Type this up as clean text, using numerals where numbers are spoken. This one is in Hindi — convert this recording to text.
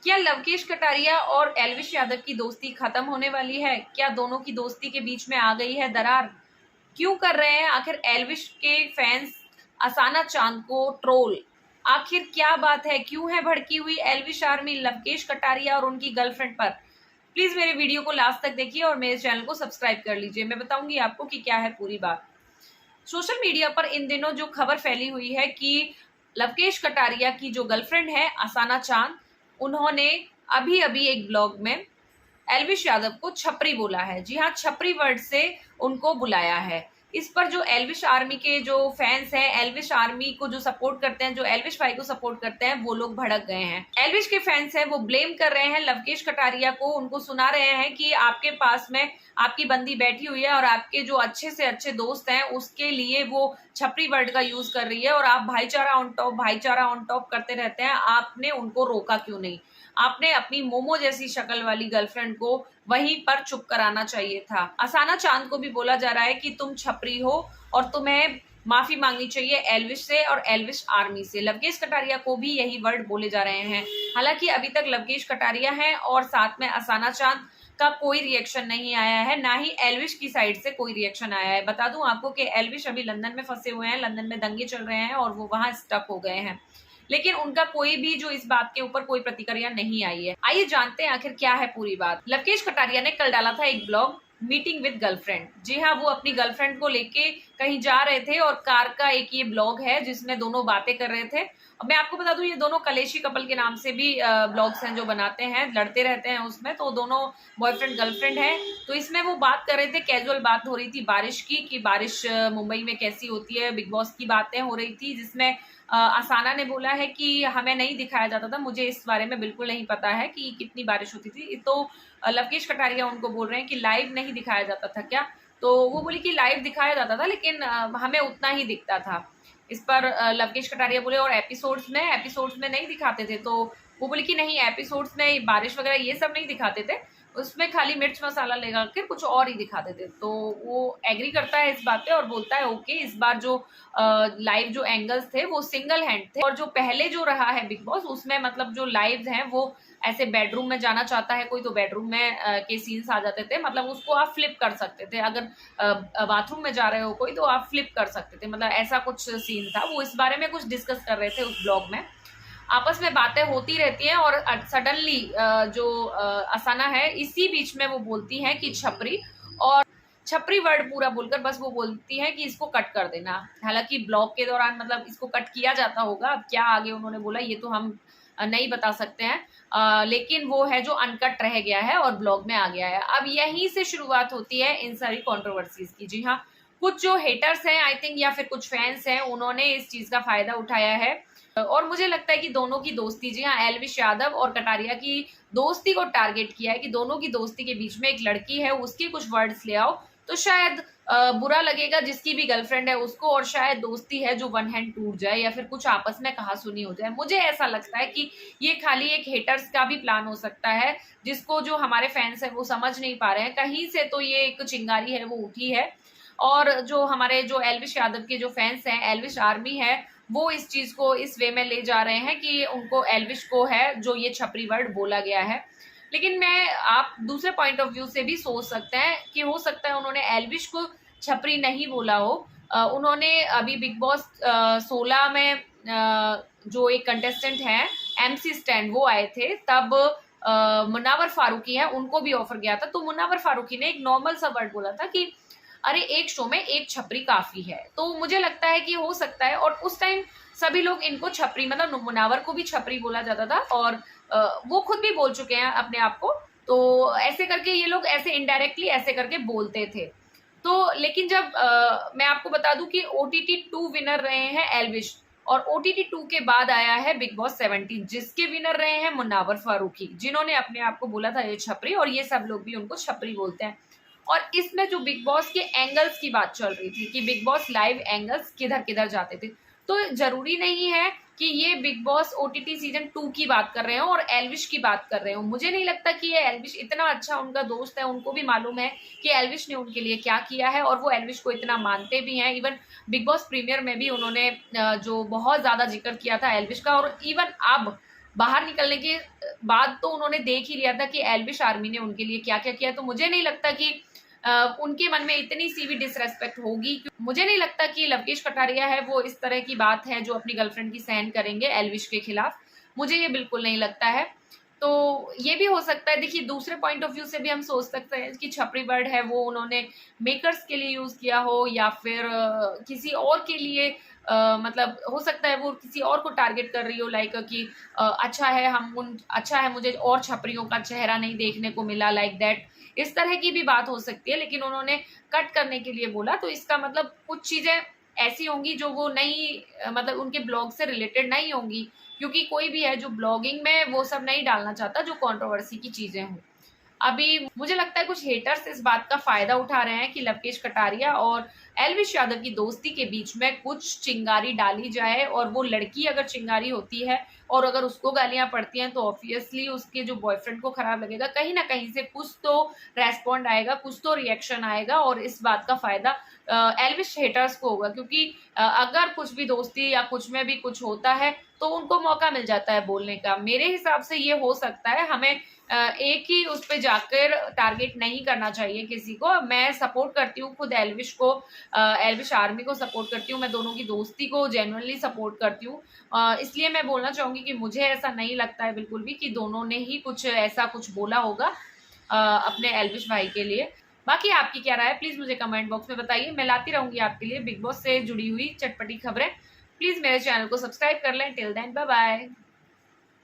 क्या लवकेश कटारिया और एल्विश यादव की दोस्ती खत्म होने वाली है? क्या दोनों की दोस्ती के बीच में आ गई है दरार? क्यों कर रहे हैं आखिर एल्विश के फैंस असाना चांद को ट्रोल? आखिर क्या बात है, क्यों है भड़की हुई एल्विश आर्मी लवकेश कटारिया और उनकी गर्लफ्रेंड पर? प्लीज मेरे वीडियो को लास्ट तक देखिए और मेरे चैनल को सब्सक्राइब कर लीजिए। मैं बताऊंगी आपको कि क्या है पूरी बात। सोशल मीडिया पर इन दिनों जो खबर फैली हुई है कि लवकेश कटारिया की जो गर्लफ्रेंड है असाना चांद, उन्होंने अभी अभी एक ब्लॉग में एल्विश यादव को छपरी बोला है। जी हाँ, छपरी वर्ड से उनको बुलाया है। इस पर जो एल्विश आर्मी के जो फैंस हैं, एल्विश आर्मी को जो सपोर्ट करते हैं, जो एल्विश भाई को सपोर्ट करते हैं, वो लोग भड़क गए हैं। एल्विश के फैंस हैं वो ब्लेम कर रहे हैं लवकेश कटारिया को, उनको सुना रहे हैं कि आपके पास में आपकी बंदी बैठी हुई है और आपके जो अच्छे से अच्छे दोस्त हैं उसके लिए वो छपरी वर्ड का यूज कर रही है और आप भाईचारा ऑन टॉप करते रहते हैं। आपने उनको रोका क्यों नहीं? आपने अपनी मोमो जैसी शक्ल वाली गर्लफ्रेंड को वहीं पर चुप कराना चाहिए था। असाना चांद को भी बोला जा रहा है कि तुम छपरी हो और तुम्हें माफी मांगनी चाहिए एल्विश से और एल्विश आर्मी से। लवकेश कटारिया को भी यही वर्ड बोले जा रहे हैं। हालांकि अभी तक लवकेश कटारिया है और साथ में असाना चांद का कोई रिएक्शन नहीं आया है, ना ही एल्विश की साइड से कोई रिएक्शन आया है। बता दूं आपको कि एल्विश अभी लंदन में फंसे हुए हैं, लंदन में दंगे चल रहे हैं और वो वहां स्टक हो गए हैं, लेकिन उनका कोई भी जो इस बात के ऊपर कोई प्रतिक्रिया नहीं आई है। आइए जानते हैं आखिर क्या है पूरी बात। लवकेश कटारिया ने कल डाला था एक ब्लॉग, मीटिंग विद गर्लफ्रेंड। जी हाँ, वो अपनी गर्लफ्रेंड को लेके कहीं जा रहे थे और कार का एक ये ब्लॉग है जिसमें दोनों बातें कर रहे थे। और मैं आपको बता दूं ये दोनों कलेशी कपल के नाम से भी ब्लॉग्स हैं जो बनाते हैं, लड़ते रहते हैं उसमें। तो दोनों बॉयफ्रेंड गर्लफ्रेंड है। तो इसमें वो बात कर रहे थे, कैजुअल बात हो रही थी बारिश की, कि बारिश मुंबई में कैसी होती है, बिग बॉस की बातें हो रही थी, जिसमें असाना ने बोला है कि हमें नहीं दिखाया जाता था, मुझे इस बारे में बिल्कुल नहीं पता है कि कितनी बारिश होती थी। तो लवकेश कटारिया उनको बोल रहे हैं कि लाइव नहीं दिखाया जाता था क्या? तो वो बोली कि लाइव दिखाया जाता था लेकिन हमें उतना ही दिखता था। इस पर लवकेश कटारिया बोले और एपिसोड्स में नहीं दिखाते थे? तो वो बोली कि नहीं, एपिसोड्स में बारिश वगैरह ये सब नहीं दिखाते थे, उसमें खाली मिर्च मसाला लगा के कुछ और ही दिखाते थे। तो वो एग्री करता है इस बात पे और बोलता है ओके, इस बार जो लाइव जो एंगल्स थे वो सिंगल हैंड थे और जो पहले जो रहा है बिग बॉस उसमें मतलब जो लाइव हैं वो ऐसे बेडरूम में जाना चाहता है कोई तो बेडरूम में के सीन्स आ जाते थे, मतलब उसको आप फ्लिप कर सकते थे। अगर बाथरूम में जा रहे हो कोई तो आप फ्लिप कर सकते थे, मतलब ऐसा कुछ सीन था। वो इस बारे में कुछ डिस्कस कर रहे थे उस ब्लॉग में। आपस में बातें होती रहती हैं और सडनली जो असाना है इसी बीच में वो बोलती है कि छपरी, और छपरी वर्ड पूरा बोलकर बस वो बोलती है कि इसको कट कर देना। हालांकि ब्लॉग के दौरान मतलब इसको कट किया जाता होगा, अब क्या आगे उन्होंने बोला ये तो हम नहीं बता सकते हैं, लेकिन वो है जो अनकट रह गया है और ब्लॉग में आ गया है। अब यहीं से शुरुआत होती है इन सारी कंट्रोवर्सीज की। जी हाँ, कुछ जो हेटर्स हैं आई थिंक या फिर कुछ फैंस हैं उन्होंने इस चीज का फायदा उठाया है और मुझे लगता है कि दोनों की दोस्ती, जी हाँ, एल्विश यादव और कटारिया की दोस्ती को टारगेट किया है कि दोनों की दोस्ती के बीच में एक लड़की है, उसके कुछ वर्ड्स ले आओ तो शायद बुरा लगेगा जिसकी भी गर्लफ्रेंड है उसको, और शायद दोस्ती है जो वन हैंड टूट जाए या फिर कुछ आपस में कहासुनी हो जाए। मुझे ऐसा लगता है कि ये खाली एक हेटर्स का भी प्लान हो सकता है जिसको जो हमारे फैंस है वो समझ नहीं पा रहे हैं। कहीं से तो ये एक चिंगारी है वो उठी है और जो हमारे जो एल्विश यादव के जो फैंस हैं, एल्विश आर्मी है, वो इस चीज को इस वे में ले जा रहे हैं कि उनको एल्विश को है जो ये छपरी वर्ड बोला गया है। लेकिन मैं आप दूसरे पॉइंट ऑफ व्यू से भी सोच सकते हैं कि हो सकता है उन्होंने एल्विश को छपरी नहीं बोला हो। उन्होंने अभी बिग बॉस 16 में जो एक कंटेस्टेंट है MC स्टैंड, वो आए थे तब मुनावर फारूकी है उनको भी ऑफर गया था। तो मुनावर फारूकी ने एक नॉर्मल सा वर्ड बोला था कि अरे एक शो में एक छपरी काफी है। तो मुझे लगता है कि हो सकता है, और उस टाइम सभी लोग इनको छपरी, मतलब मुनावर को भी छपरी बोला जाता था और वो खुद भी बोल चुके हैं अपने आप को। तो ऐसे करके ये लोग ऐसे इनडायरेक्टली ऐसे करके बोलते थे। तो लेकिन जब मैं आपको बता दूं कि OTT 2 विनर रहे हैं एल्विश और OTT 2 के बाद आया है बिग बॉस 17 जिसके विनर रहे हैं मुनावर फारूकी, जिन्होंने अपने आप को बोला था ये छपरी, और ये सब लोग भी उनको छपरी बोलते हैं। और इसमें जो बिग बॉस के एंगल्स की बात चल रही थी कि बिग बॉस लाइव एंगल्स किधर किधर जाते थे, तो जरूरी नहीं है कि ये बिग बॉस OTT सीजन 2 की बात कर रहे हो और एल्विश की बात कर रहे हो। मुझे नहीं लगता कि ये एल्विश इतना अच्छा उनका दोस्त है, उनको भी मालूम है कि एल्विश ने उनके लिए क्या किया है और वो एल्विश को इतना मानते भी हैं। इवन बिग बॉस प्रीमियर में भी उन्होंने जो बहुत ज्यादा जिक्र किया था एल्विश का, और इवन अब बाहर निकलने के बाद तो उन्होंने देख ही लिया था कि एल्विश आर्मी ने उनके लिए क्या क्या किया। तो मुझे नहीं लगता कि उनके मन में इतनी सी भी डिसरेस्पेक्ट होगी। मुझे नहीं लगता कि लवकेश कटारिया है वो इस तरह की बात है जो अपनी गर्लफ्रेंड की सहन करेंगे एल्विश के खिलाफ, मुझे ये बिल्कुल नहीं लगता है। तो ये भी हो सकता है, देखिए दूसरे पॉइंट ऑफ व्यू से भी हम सोच सकते हैं कि छपरी वर्ड है वो उन्होंने मेकर्स के लिए यूज किया हो या फिर किसी और के लिए, मतलब हो सकता है वो किसी और को टारगेट कर रही हो, लाइक कि अच्छा है मुझे और छपरियों का चेहरा नहीं देखने को मिला, लाइक दैट, इस तरह की भी बात हो सकती है। लेकिन उन्होंने कट करने के लिए बोला, तो इसका मतलब कुछ चीजें ऐसी होंगी जो वो नहीं, मतलब उनके ब्लॉग से रिलेटेड नहीं होंगी, क्योंकि कोई भी है जो ब्लॉगिंग में वो सब नहीं डालना चाहता जो कंट्रोवर्सी की चीजें हों। अभी मुझे लगता है कुछ हेटर्स इस बात का फायदा उठा रहे हैं कि लवकेश कटारिया और एल्विश यादव की दोस्ती के बीच में कुछ चिंगारी डाली जाए, और वो लड़की अगर चिंगारी होती है और अगर उसको गालियां पड़ती हैं तो ऑब्वियसली उसके जो बॉयफ्रेंड को खराब लगेगा, कहीं ना कहीं से कुछ तो रेस्पॉन्ड आएगा, कुछ तो रिएक्शन आएगा, और इस बात का फायदा एल्विश हेटर्स को होगा। क्योंकि अगर कुछ भी दोस्ती या कुछ में भी कुछ होता है तो उनको मौका मिल जाता है बोलने का। मेरे हिसाब से ये हो सकता है, हमें एक ही उस पे जाकर टारगेट नहीं करना चाहिए किसी को। मैं सपोर्ट करती हूँ खुद एल्विश को, एल्विश आर्मी को सपोर्ट करती हूँ, मैं दोनों की दोस्ती को जेन्युइनली सपोर्ट करती हूँ। इसलिए मैं बोलना चाहूंगी कि मुझे ऐसा नहीं लगता है बिल्कुल भी कि दोनों ने ही कुछ ऐसा कुछ बोला होगा अपने एल्विश भाई के लिए। बाकी आपकी क्या राय है प्लीज मुझे कमेंट बॉक्स में बताइए। मैं लाती रहूंगी आपके लिए बिग बॉस से जुड़ी हुई चटपटी खबरें। प्लीज मेरे चैनल को सब्सक्राइब कर लें। Till then bye bye.